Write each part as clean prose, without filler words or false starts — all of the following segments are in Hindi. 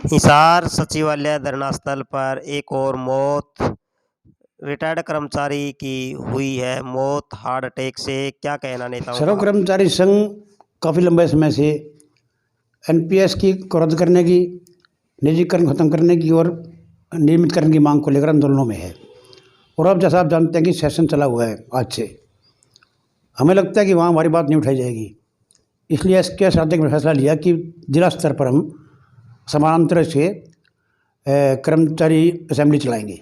हिसार सचिवालय धरना स्थल पर एक और मौत, रिटायर्ड कर्मचारी की हुई है मौत हार्ट अटैक से। क्या कहना नेताओं सर्व का? कर्मचारी संघ काफ़ी लंबे समय से एनपीएस की को रद्द करने की, निजीकरण खत्म करने की और नियमितकरण की मांग को लेकर आंदोलनों में है। और अब जैसा आप जानते हैं कि सेशन चला हुआ है आज से, हमें लगता है कि वहाँ हमारी बात नहीं उठाई जाएगी। इसलिए इसके अध्यक्ष ने फैसला लिया कि जिला स्तर पर हम समानांतर से कर्मचारी असेंबली चलाएंगे।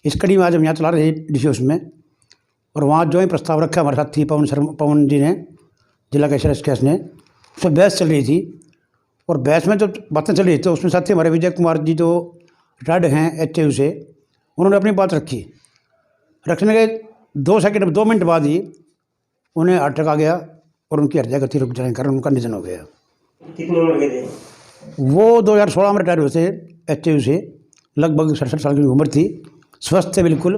इस कड़ी में आज हम यहाँ चला रहे डीसी ऑफिस में, और वहाँ जो ही प्रस्ताव रखा हमारे साथी पवन जी ने, जिला कैशियर ने, उस पर बहस चल रही थी। और बहस में जो बातें चल रही थी उसमें साथी हमारे विजय कुमार जी जो रिटायर्ड हैं एचयू से, उन्होंने अपनी बात रखी। रखने के 2 मिनट बाद ही उन्हें हार्ट अटैक आ गया और उनकी हृदय गति रुक जाने के कारण उनका निधन हो गया। कितनी उम्र के थे वो 2016 में रिटायर हुए थे एचयू से। लगभग 67 साल की उम्र थी, स्वस्थ थे बिल्कुल,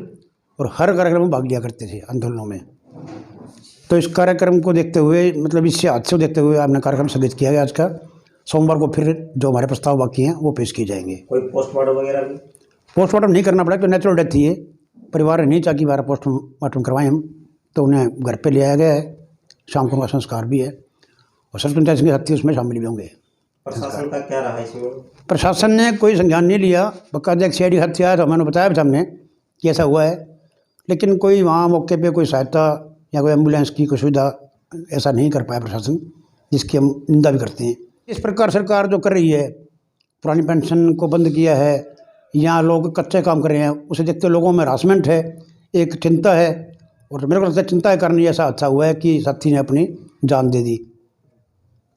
और हर कार्यक्रम में भाग लिया करते थे आंदोलनों में। तो इस कार्यक्रम को देखते हुए, मतलब इस हादसे को देखते हुए आपने कार्यक्रम स्थगित किया गया आज का। सोमवार को फिर जो हमारे प्रस्ताव बाकी हैं वो पेश किए जाएंगे। कोई पोस्टमार्टम वगैरह भी? पोस्टमार्टम नहीं करना पड़ा, तो नेचुरल डेथ ही है। परिवार ने नहीं चाह कि हमारा पोस्टमार्टम करवाएं हम, तो उन्हें घर पे ले आया गया है। शाम को उनका संस्कार भी है, और सर्व पंचायत के साथी उसमें शामिल भी होंगे। प्रशासन का क्या रहा इसमें? प्रशासन ने कोई संज्ञान नहीं लिया। बक्का अध्यक्ष सीआईडी हत्या है तो मैंने बताया भी हमने कि ऐसा हुआ है, लेकिन कोई वहाँ मौके पे कोई सहायता या कोई एम्बुलेंस की कोई सुविधा ऐसा नहीं कर पाया प्रशासन, जिसकी हम निंदा भी करते हैं। इस प्रकार सरकार जो कर रही है, पुरानी पेंशन को बंद किया है, यहाँ लोग कच्चे काम कर रहे हैं, उसे देखते लोगों में हरासमेंट है, एक चिंता है। और मेरे को लगता है चिंता के कारण ऐसा हादसा हुआ है कि साथी ने अपनी जान दे दी।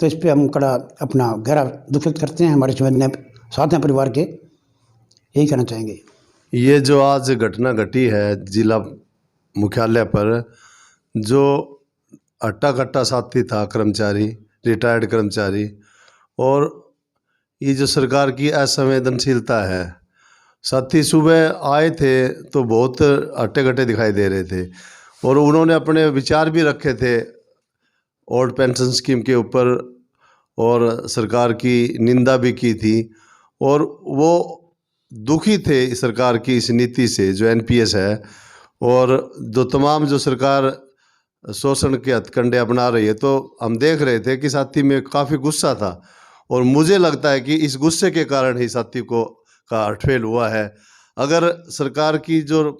तो इस पर हम कड़ा अपना गहरा दुख व्यक्त करते हैं। हमारे संवेदना साथ हैं परिवार के, यही कहना चाहेंगे। ये जो आज घटना घटी है जिला मुख्यालय पर, जो अट्टा कट्टा साथी था कर्मचारी, रिटायर्ड कर्मचारी, और ये जो सरकार की असंवेदनशीलता है। साथी सुबह आए थे तो बहुत अट्टे कट्टे दिखाई दे रहे थे, और उन्होंने अपने विचार भी रखे थे ओल्ड पेंशन स्कीम के ऊपर, और सरकार की निंदा भी की थी। और वो दुखी थे सरकार की इस नीति से जो एनपीएस है, और जो तमाम जो सरकार शोषण के हथकंडे अपना रही है। तो हम देख रहे थे कि साथी में काफ़ी गुस्सा था, और मुझे लगता है कि इस गुस्से के कारण ही साथी को का हार्ट हुआ है। अगर सरकार की जो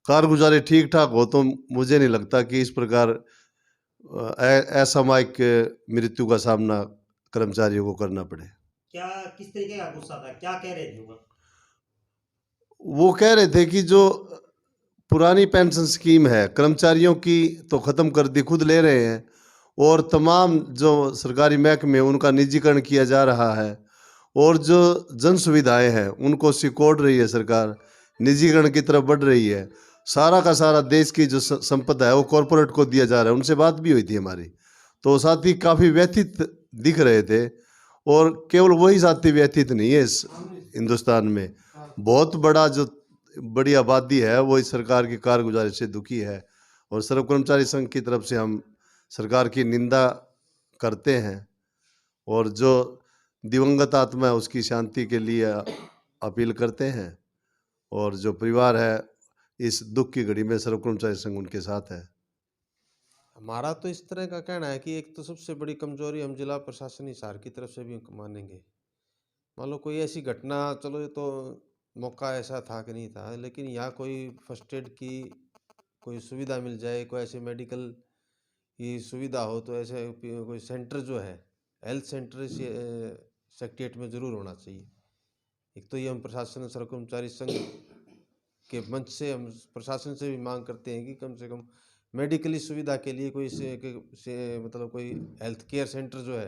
कारगुजारी ठीक ठाक हो तो मुझे नहीं लगता कि इस प्रकार असामयिक मृत्यु का सामना कर्मचारियों को करना पड़े। क्या किस तरीके का गुस्सा था, क्या कह रहे थे वो कह रहे थे कि जो पुरानी पेंशन स्कीम है कर्मचारियों की तो ख़त्म कर दी, खुद ले रहे हैं, और तमाम जो सरकारी महकमे उनका निजीकरण किया जा रहा है, और जो जन सुविधाएँ हैं उनको सिकोड़ रही है सरकार, निजीकरण की तरफ बढ़ रही है। सारा का सारा देश की जो संपदा है वो कॉरपोरेट को दिया जा रहा है। उनसे बात भी हुई थी हमारी, तो साथी काफ़ी व्यथित दिख रहे थे। और केवल वही साथी व्यथित नहीं है, इस हिंदुस्तान में बहुत बड़ा जो बड़ी आबादी है वो इस सरकार की कारगुजारी से दुखी है। और सर्व कर्मचारी संघ की तरफ से हम सरकार की निंदा करते हैं, और जो दिवंगत आत्मा है उसकी शांति के लिए अपील करते हैं। और जो परिवार है इस दुख की घड़ी में सर्व कर्मचारी संघ उनके साथ है। हमारा तो इस तरह का कहना है कि एक तो सबसे बड़ी कमजोरी हम जिला प्रशासन हिसार की तरफ से भी मानेंगे। मान लो कोई ऐसी घटना, चलो ये तो मौका ऐसा था कि नहीं था, लेकिन यहाँ कोई फर्स्ट एड की कोई सुविधा मिल जाए, कोई ऐसे मेडिकल की सुविधा हो, तो ऐसे कोई सेंटर जो है हेल्थ सेंटर सेक्रेटरीट में ज़रूर होना चाहिए। एक तो ये हम प्रशासन सर्व कर्मचारी संघ के मंच से हम प्रशासन से भी मांग करते हैं कि कम से कम मेडिकली सुविधा के लिए कोई मतलब कोई हेल्थ केयर सेंटर जो है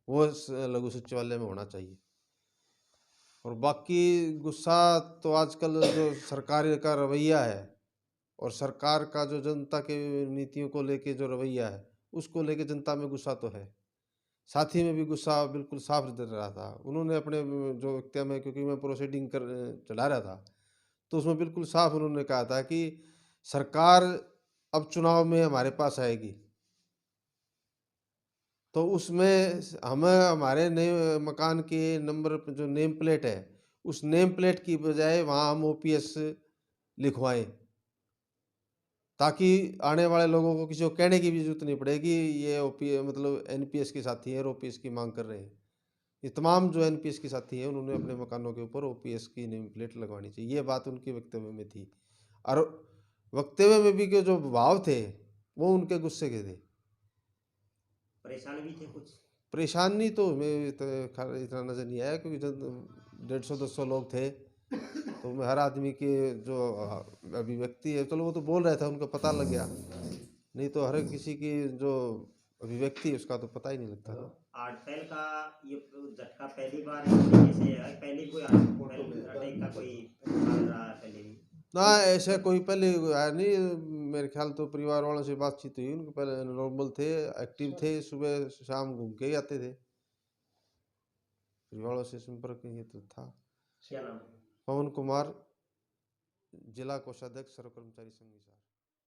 वो लघु सचिवालय में होना चाहिए। और बाकी गुस्सा तो आजकल जो सरकार का रवैया है, और सरकार का जो जनता के नीतियों को लेके जो रवैया है उसको लेके जनता में गुस्सा तो है। साथी में भी गुस्सा बिल्कुल साफ नजर रहा था। उन्होंने अपने जो वक्तव्य में, क्योंकि मैं प्रोसीडिंग कर चला रहा था, तो उसमें बिल्कुल साफ उन्होंने कहा था कि सरकार अब चुनाव में हमारे पास आएगी, तो उसमें हमें हमारे नए मकान के नंबर पे जो नेम प्लेट है, उस नेम प्लेट की बजाय वहाँ हम ओपीएस लिखवाएँ, ताकि आने वाले लोगों को किसी को कहने की भी ज़रूरत नहीं पड़ेगी, ये ओपी मतलब एनपीएस के साथी हैं और ओपीएस की माँग कर रहे हैं। ये तमाम जो एनपीएस के साथी हैं, उन्होंने अपने मकानों के ऊपर ओपीएस की नेम प्लेट लगवानी चाहिए, ये बात उनके वक्तव्य में थी। और वक्तव्य में भी के जो भाव थे, वो उनके गुस्से के थे। परेशान भी थे कुछ? परेशानी तो हमें इतना नज़र नहीं आया, क्योंकि जब 150-200 लोग थे, तो मैं हर आदमी के जो अभिव्यक्ति है, चलो वो तो बोल रहा था, उनको पता लग गया, नहीं तो हर किसी की जो अभिव्यक्ति है उसका तो पता ही नहीं लगता। आरटेल का ये झटका पहली बार इस तरीके से है, पहले कोई आरटेल अटैक का कोई हाल रहा है पहले भी? ना ऐसा कोई पहले आया नहीं, मेरे ख्याल तो परिवार वालों से बातचीत हुई, उनके पहले नॉर्मल थे, एक्टिव थे, सुबह शाम घूम के ही आते थे, परिवार वालों से संपर्क ये तो था। क्या नाम है? पवन कुमार, जिला कोषाध्यक्ष सर्व कर्मचारी संघ हिसार।